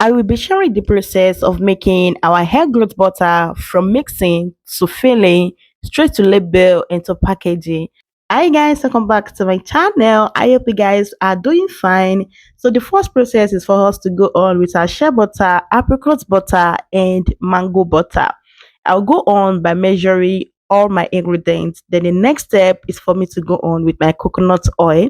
I will be sharing the process of making our hair growth butter from mixing to filling, straight to label and to packaging. Hi guys, welcome back to my channel. I hope you guys are doing fine. So the first process is for us to go on with our shea butter, apricot butter, and mango butter. I'll go on by measuring all my ingredients. Then the next step is for me to go on with my coconut oil.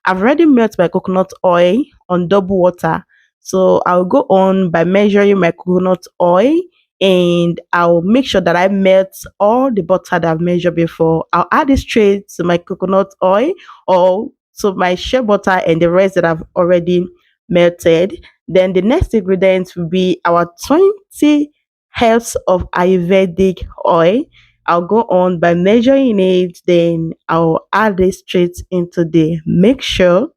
I've already melted my coconut oil on double water. So I'll go on by measuring my coconut oil and I'll make sure that I melt all the butter that I've measured before. I'll add it straight to my coconut oil or to my shea butter and the rest that I've already melted. Then the next ingredient will be our 20 helps of Ayurvedic oil. I'll go on by measuring it, then I'll add it straight into the mixture.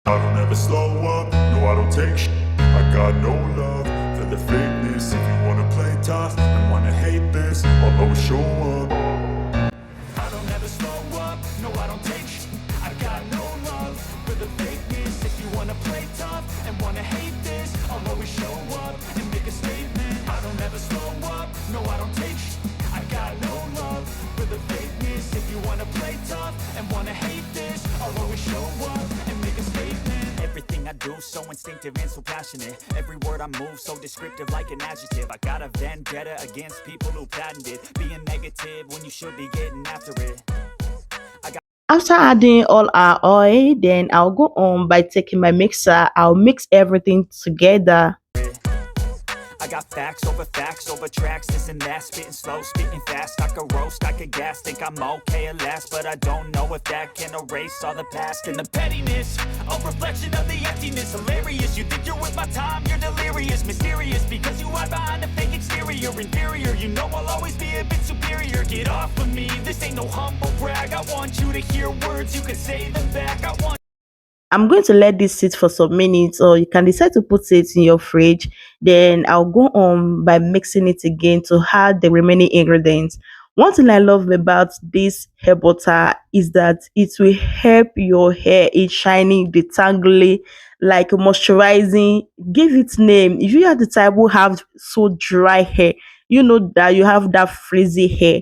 I don't ever slow up, no I don't take sh. I got no love for the fakeness. If you wanna play tough and wanna hate this, I'll always show up. I don't ever slow up, no I don't take sh. I got no love for the fakeness. If you wanna play tough and wanna hate this, I'll always show up and make a statement. I don't ever slow up, no I don't take sh. I got no love for the fakeness. If you wanna play tough and wanna hate this, I'll always show up and make a statement. Everything I do so instinctive and so passionate. Every word I move so descriptive like an adjective. I got a vendetta against people who patented being negative when you should be getting after it. After adding all our oil, then I'll go on by taking my mixer. I'll mix everything together. I got facts over tracks, this and that, spitting slow, spitting fast. I could roast, I could gas, think I'm okay at last, but I don't know if that can erase all the past and the pettiness. A reflection of the emptiness, hilarious. You think you're worth my time, you're delirious, mysterious, because you hide behind a fake exterior, inferior. You know I'll always be a bit superior. Get off of me, this ain't no humble brag. I want you to hear words, you can say them back. I'm going to let this sit for some minutes, or you can decide to put it in your fridge. Then I'll go on by mixing it again to add the remaining ingredients. One thing I love about this hair butter is that it will help your hair in shining, detangling, like moisturizing. Give it name. If you are the type who have so dry hair, you know that you have that frizzy hair,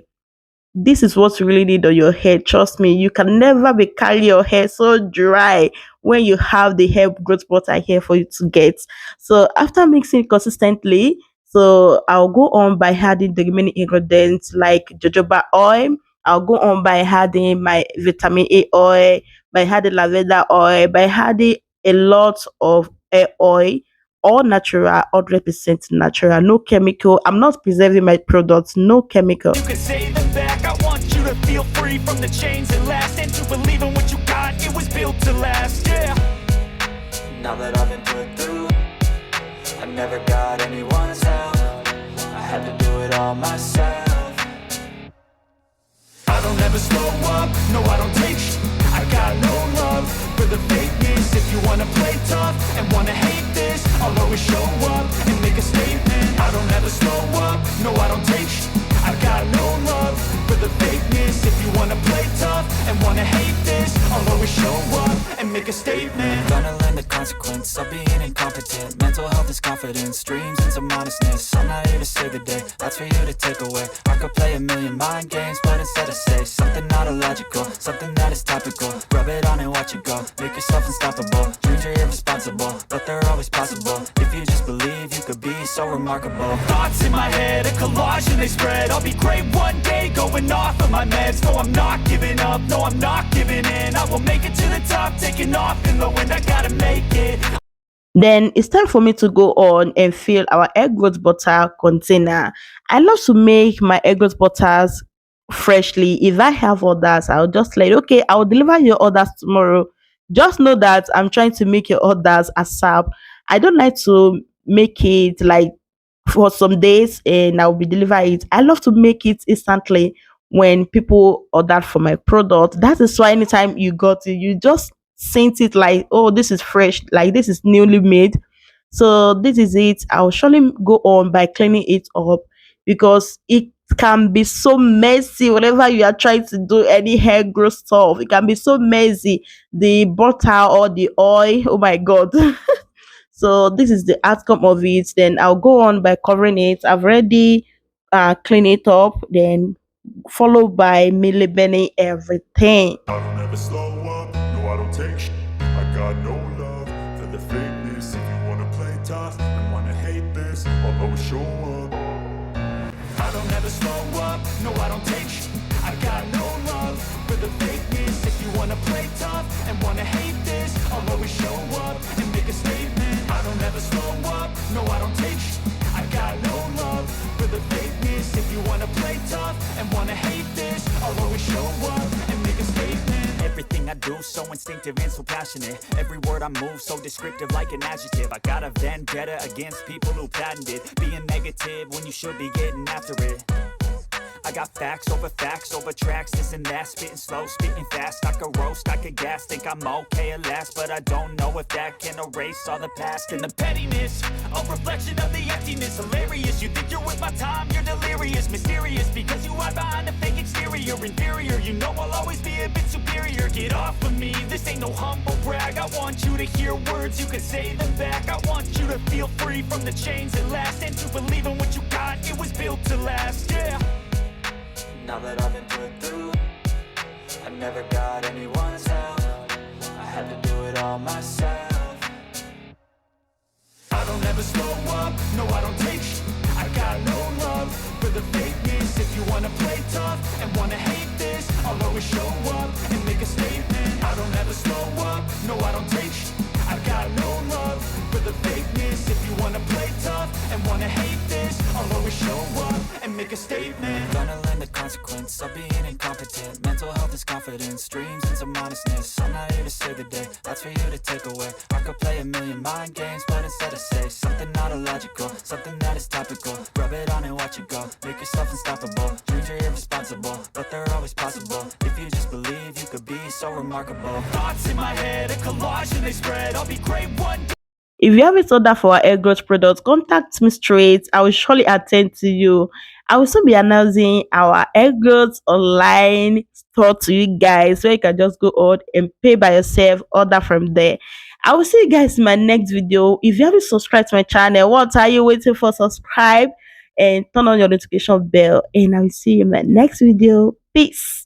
this is what you really need on your hair. Trust me, you can never be carry your hair so dry when you have the hair growth butter here for you to get. So after mixing it consistently, so I'll go on by adding the remaining ingredients like jojoba oil. I'll go on by adding my vitamin A oil, by adding lavender oil, by adding a lot of hair oil, all natural, 100% natural, no chemical. I'm not preserving my products, no chemical. You can say them back. I want you to feel free from the chains that last, and to believe in what you got. It was built to last. Yeah. Now that I've been put through, I never got anyone's help. I had to do it all myself. I don't ever slow up. No, I don't take sh. I got no love for the fakeness. If you wanna play tough and wanna hate this, I'll always show up and make a statement. I don't ever slow up. No, I don't take sh. I got no love for the fakeness. If you wanna play tough and wanna hate this, I'll always show up and make a statement. Gonna learn the consequence of being incompetent. Mental health is confidence, dreams and some honestness. I'm not here to save the day, that's for you to take away. I could play a million mind games, but instead I say something not illogical, something that is topical. Rub it on and watch it go, make yourself unstoppable. Dreams are irresponsible, but they're always possible. If you just believe, you could be so remarkable. Thoughts in my head, a collage and they spread. I'll be great one day, going off of my meds. No, I'm not giving up, no, I'm not giving in. I will make it to the top, taking off in the wind. I gotta make it. Then it's time for me to go on and fill our egg growth butter container. I love to make my egg growth butters freshly. If I have orders, I'll just like, okay, I'll deliver your orders tomorrow. Just know that I'm trying to make your orders ASAP. I don't like to make it like for some days and I'll be deliver it. I love to make it instantly when people order for my product. That is why anytime you got it, you just scent it like, oh, this is fresh, like this is newly made. So this is it. I'll surely go on by cleaning it up because it can be so messy whenever you are trying to do any hair growth stuff. It can be so messy. The butter or the oil, oh my god. So this is the outcome of it. Then I'll go on by covering it. I've already clean it up, then followed by me labeling everything. I don't ever slow up, no I don't take I got no love for the fakeness. If you wanna play tough and wanna hate this, I'll always show up. I don't ever slow up, no I don't take I got no love for the fakeness. If you wanna play tough and wanna hate this, I'll always show up and make a statement. I don't ever slow up, no I don't take I got no love for the fakeness. If you wanna play tough and wanna hate this, I'll always show up and make a statement. Everything I do so instinctive and so passionate. Every word I move so descriptive like an adjective. I got a vendetta against people who patented being negative when you should be getting after it. I got facts over tracks, this and that, spitting slow, spitting fast. I could roast, I could gas, think I'm okay at last, but I don't know if that can erase all the past. And the pettiness, a reflection of the emptiness. Hilarious, you think you're worth my time, you're delirious. Mysterious, because you hide behind a fake exterior. Inferior, you know I'll always be a bit superior. Get off of me, this ain't no humble brag. I want you to hear words, you can say them back. I want you to feel free from the chains that last, and to believe in what you got, it was built to last, yeah. Now that I've been put through, I never got anyone's help. I had to do it all myself. I don't ever slow up, no I don't take I got no love for the fakeness. If you wanna play tough and wanna hate this, I'll always show up and make a statement. I don't ever slow up, no I don't take I got no love for the fakeness. If you wanna play tough and wanna hate this, I'll always show up and make a statement. Gonna learn the consequence of being incompetent. Mental health is confidence, dreams and some honestness. I'm not here to save the day, that's for you to take away. I could play a million mind games, but instead I say something not illogical, something that is topical. Rub it on and watch it go, make yourself unstoppable. Dreams are irresponsible, but they're always possible. If you just believe, you could be so remarkable. Thoughts in my head, a collage and they spread. I'll be great one day. If you have a order for our hair growth products, contact me straight. I will surely attend to you. I will soon be announcing our hair growth online store to you guys, so you can just go on and pay by yourself, order from there. I will see you guys in my next video. If you haven't subscribed to my channel, what are you waiting for? Subscribe and turn on your notification bell. And I will see you in my next video. Peace.